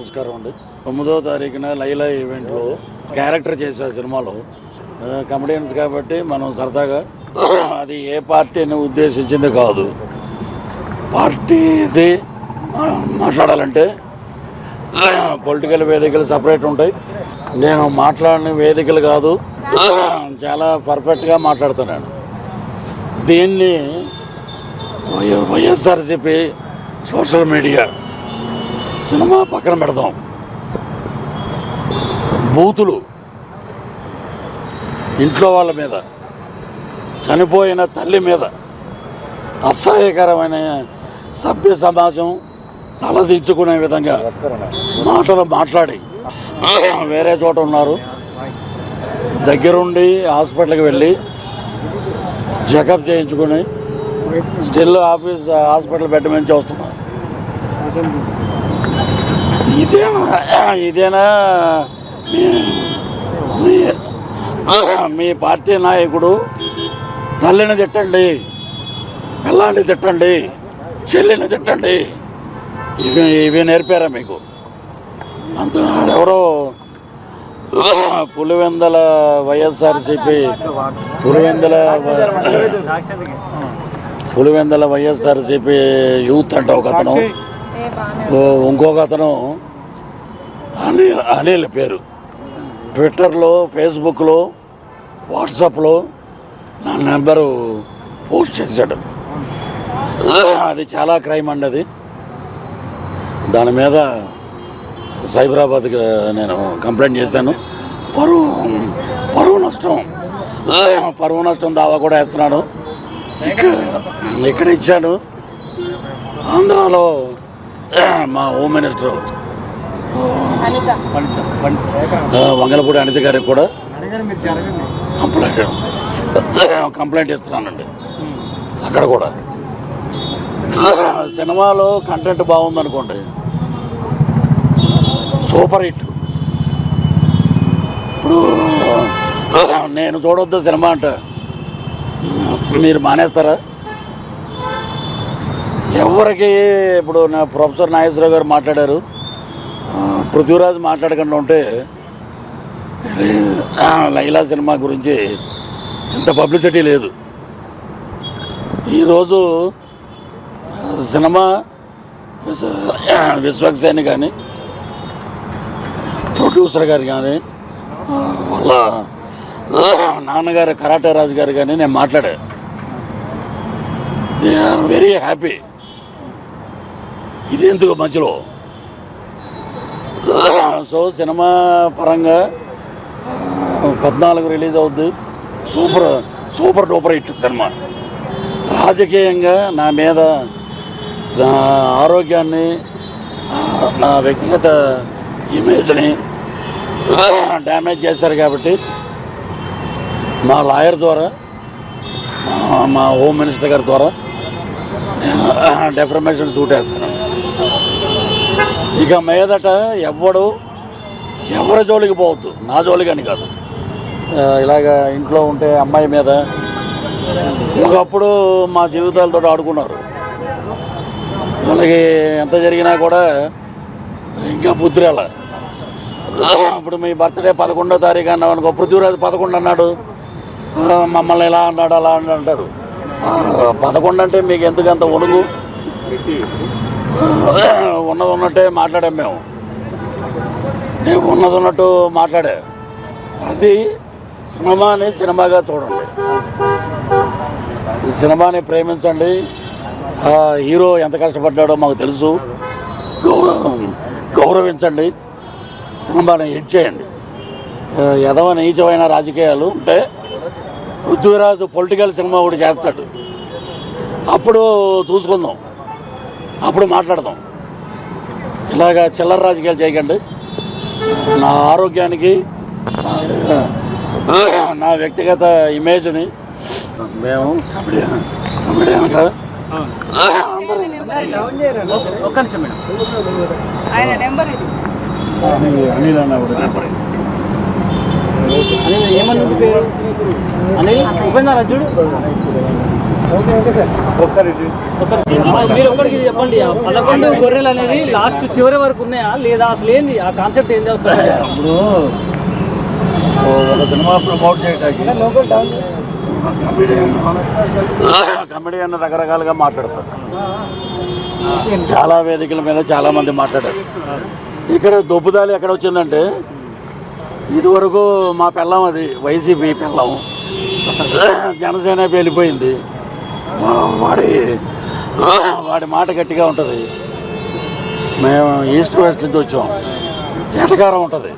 నమస్కారం అండి. 9వ తారీఖున లైలా ఈవెంట్లో క్యారెక్టర్ చేసే సినిమాలో కమెడియన్స్ కాబట్టి మనం సరదాగా అది ఏ పార్టీని ఉద్దేశించింది కాదు. పార్టీది మాట్లాడాలంటే పొలిటికల్ వేదికలు సపరేట్ ఉంటాయి. నేను మాట్లాడిన వేదికలు కాదు, చాలా పర్ఫెక్ట్గా మాట్లాడుతున్నాను. దీన్ని వైఎస్ఆర్సీపీ సోషల్ మీడియా సినిమా పక్కన పెడదాం. బూతులు ఇంట్లో వాళ్ళ మీద, చనిపోయిన తల్లి మీద అసహ్యకరమైన సభ్య సమాజం తలదించుకునే విధంగా మాటలు మాట్లాడి వేరే చోట ఉన్నారు. దగ్గరుండి హాస్పిటల్కి వెళ్ళి చెకప్ చేయించుకుని స్టిల్ హాస్పిటల్ బెడ్ నుంచి వస్తున్నారు. ఇదేనా మీ పార్టీ నాయకుడు? తల్లిని తిట్టండి, పిల్లాన్ని తిట్టండి, చెల్లిని తిట్టండి, ఇవి నేర్పారా మీకు? అంత ఎవరో పులివెందల వైఎస్ఆర్సీపీ పులివెందల వైఎస్ఆర్సీపీ యూత్ అంటే ఒక అతను, ఇంకొక అతను అనిల్ పేరు ట్విట్టర్లో, ఫేస్బుక్లో, వాట్సాప్లో నా నెంబరు పోస్ట్ చేశాడు. అది చాలా క్రైమ్ అండి. అది దాని మీద సైబరాబాద్కి నేను కంప్లైంట్ చేశాను. పరువు నష్టం దావా కూడా వేస్తున్నాను. ఇక్కడ ఇచ్చాను. ఆంధ్రాలో మా హోమ్ మినిస్టర్ వంగలపూడి అనిత గారికి కూడా కంప్లైంట్ ఇస్తున్నానండి. అక్కడ కూడా సినిమాలో కంటెంట్ బాగుందనుకోండి, సూపర్ హిట్. ఇప్పుడు నేను చూడొద్దు సినిమా అంటే మీరు మానేస్తారా? ఎవరికి ఇప్పుడు నా ప్రొఫెసర్ నాగేశ్వరరావు గారు మాట్లాడారు, పృథ్వీరాజ్ మాట్లాడకుండా ఉంటే లైలా సినిమా గురించి ఇంత పబ్లిసిటీ లేదు. ఈరోజు సినిమా విశ్వక్సేని కానీ, ప్రొడ్యూసర్ గారు కానీ, వాళ్ళ నాన్నగారు కరాటే రాజు గారు కానీ నేను మాట్లాడా. They are very happy. ఇది ఎందుకు మధ్యలో? సో సినిమా పరంగా 14 రిలీజ్ అవుద్ది. Super duper hit cinema. రాజకీయంగా నా మీద, నా ఆరోగ్యాన్ని, నా వ్యక్తిగత ఇమేజ్ని డ్యామేజ్ చేశారు కాబట్టి మా లాయర్ ద్వారా, మా హోమ్ మినిస్టర్ గారి ద్వారా నేను డెఫర్మేషన్ సూట్ వేస్తాను. ఇక మీదట ఎవరి జోలికి పోవద్దు, నా జోలికని కాదు. ఇలాగ ఇంట్లో ఉంటే అమ్మాయి మీద ఒకప్పుడు మా జీవితాలతో ఆడుకున్నారు. వాళ్ళకి ఎంత జరిగినా కూడా ఇంకా బుద్ధి రాల. ఇప్పుడు మీ బర్త్డే 11వ తారీఖు అన్నావు అనుకో, పృథ్వీరాజు 11 అన్నాడు, మమ్మల్ని ఇలా అన్నాడు అలా అని అంటారు. 11 అంటే మీకు ఎందుకంత ఒడుగు? ఉన్నట్టే మాట్లాడాం మేము. నేను ఉన్నట్టు మాట్లాడా. అది సినిమాని సినిమాగా చూడండి, సినిమాని ప్రేమించండి. హీరో ఎంత కష్టపడ్డాడో మాకు తెలుసు. గౌరవించండి, సినిమాని హిట్ చేయండి. ఎదవ నీచమైన రాజకీయాలు ఉంటే పృథ్వీరాజు పొలిటికల్ సినిమా ఒకటి చేస్తాడు, అప్పుడు చూసుకుందాం, అప్పుడు మాట్లాడదాం. ఇలాగా చిల్లర రాజకీయాలు చేయకండి. నా ఆరోగ్యానికి, నా వ్యక్తిగత ఇమేజ్ని మేము కమెడియన్గా అనిల్ అన్న కూడా నెంబర్ ఏమన్నా ఉపేంద్ర చూడు మీరు ఒక్కడికి చెప్పండి, 11 గొర్రెలు అనేది లాస్ట్ చివరి వరకు ఉన్నాయా లేదా, అసలు ఏంది ఆ కాన్సెప్ట్ ఏంది? ఇప్పుడు ఒక సినిమా ప్రమోట్ చేయడానికి కమెడియన్ రకరకాలుగా మాట్లాడతారు. చాలా వేదికల మీద చాలా మంది మాట్లాడారు. ఇక్కడ దొబ్బుదాలి ఎక్కడ వచ్చిందంటే, ఇదివరకు మా పెళ్ళం అది వైసీపీ పెళ్ళం, జనసేన వెళ్ళిపోయింది. వాడి మాట గట్టిగా ఉంటుంది. మేము ఈస్ట్ వెస్ట్ నుంచి వచ్చాం, ఎటకారం ఉంటుంది.